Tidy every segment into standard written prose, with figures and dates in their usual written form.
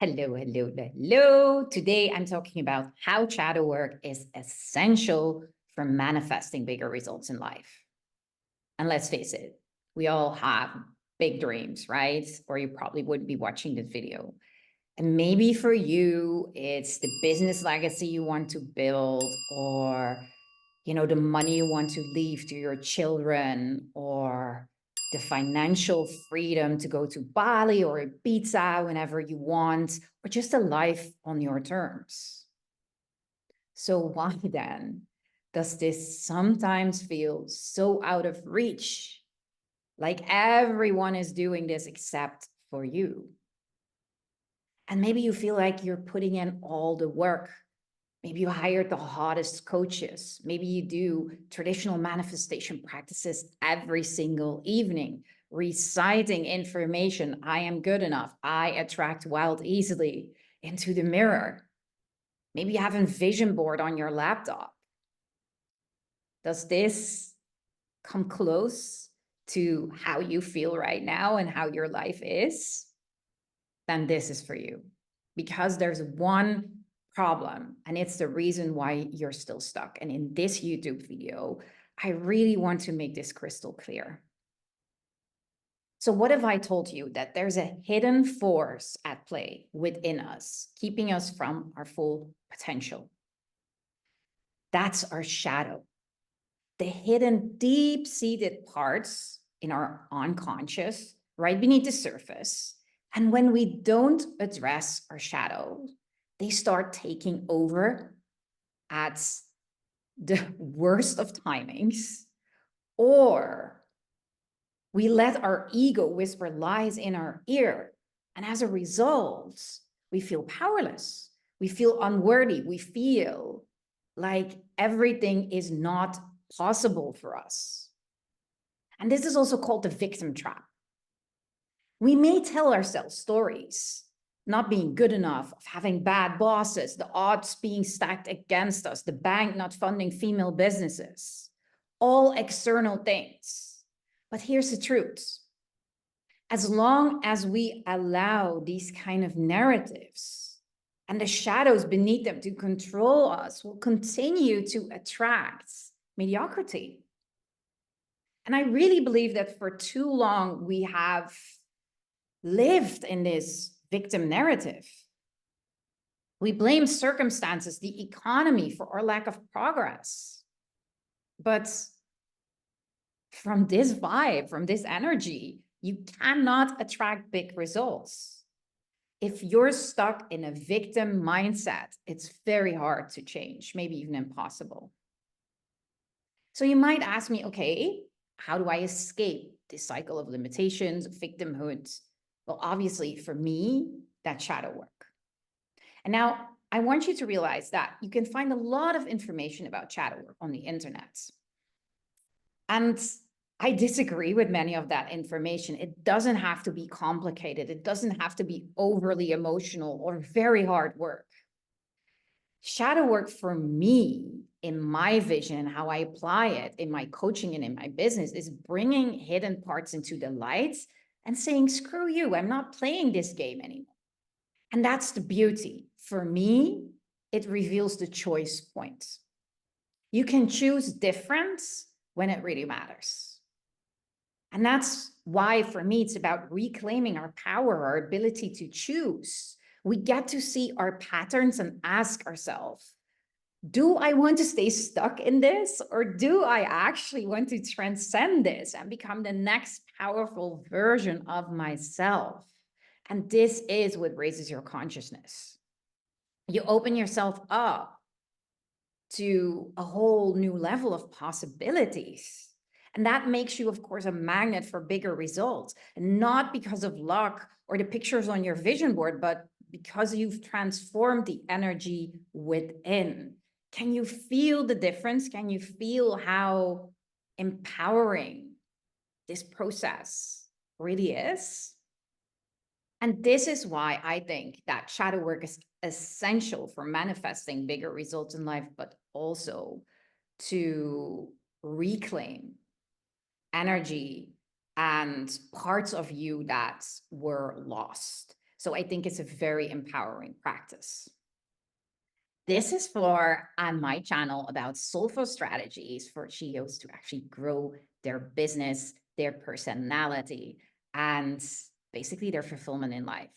Hello, hello, hello. Today I'm talking about how shadow work is essential for manifesting bigger results in life. And let's face it, we all have big dreams, right? Or you probably wouldn't be watching this video. And maybe for you, it's the business legacy you want to build, or the money you want to leave to your children, or the financial freedom to go to Bali or Ibiza whenever you want, or just a life on your terms. So why then does this sometimes feel so out of reach? Like everyone is doing this except for you. And maybe you feel like you're putting in all the work. Maybe you hired the hottest coaches. Maybe you do traditional manifestation practices every single evening, reciting information. I am good enough. I attract wealth easily into the mirror. Maybe you have a vision board on your laptop. Does this come close to how you feel right now and how your life is? Then this is for you, because there's one problem, and it's the reason why you're still stuck. And in this YouTube video, I really want to make this crystal clear. So what if I told you that there's a hidden force at play within us, keeping us from our full potential? That's our shadow, the hidden deep-seated parts in our unconscious, right beneath the surface. And when we don't address our shadow, they start taking over at the worst of timings, or we let our ego whisper lies in our ear. And as a result, we feel powerless. We feel unworthy. We feel like everything is not possible for us. And this is also called the victim trap. We may tell ourselves stories, not being good enough, of having bad bosses, the odds being stacked against us, the bank not funding female businesses, all external things. But here's the truth. As long as we allow these kind of narratives and the shadows beneath them to control us, we'll continue to attract mediocrity. And I really believe that for too long, we have lived in this victim narrative. We blame circumstances, the economy, for our lack of progress. But from this vibe, from this energy, you cannot attract big results. If you're stuck in a victim mindset, it's very hard to change, maybe even impossible. So you might ask me, okay, how do I escape this cycle of limitations, victimhood? Well, obviously for me, that's shadow work. And now I want you to realize that you can find a lot of information about shadow work on the internet. And I disagree with many of that information. It doesn't have to be complicated. It doesn't have to be overly emotional or very hard work. Shadow work for me, in my vision, how I apply it in my coaching and in my business, is bringing hidden parts into the light and saying, screw you, I'm not playing this game anymore. And that's the beauty. For me, it reveals the choice point. You can choose difference when it really matters. And that's why, for me, it's about reclaiming our power, our ability to choose. We get to see our patterns and ask ourselves, do I want to stay stuck in this, or do I actually want to transcend this and become the next powerful version of myself? And this is what raises your consciousness. You open yourself up to a whole new level of possibilities. And that makes you, of course, a magnet for bigger results, and not because of luck or the pictures on your vision board, but because you've transformed the energy within. Can you feel the difference? Can you feel how empowering this process really is? And this is why I think that shadow work is essential for manifesting bigger results in life, but also to reclaim energy and parts of you that were lost. So I think it's a very empowering practice. This is for on my channel about soulful strategies for CEOs to actually grow their business, their personality, and basically their fulfillment in life.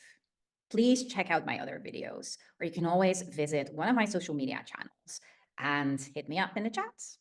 Please check out my other videos, or you can always visit one of my social media channels and hit me up in the chats.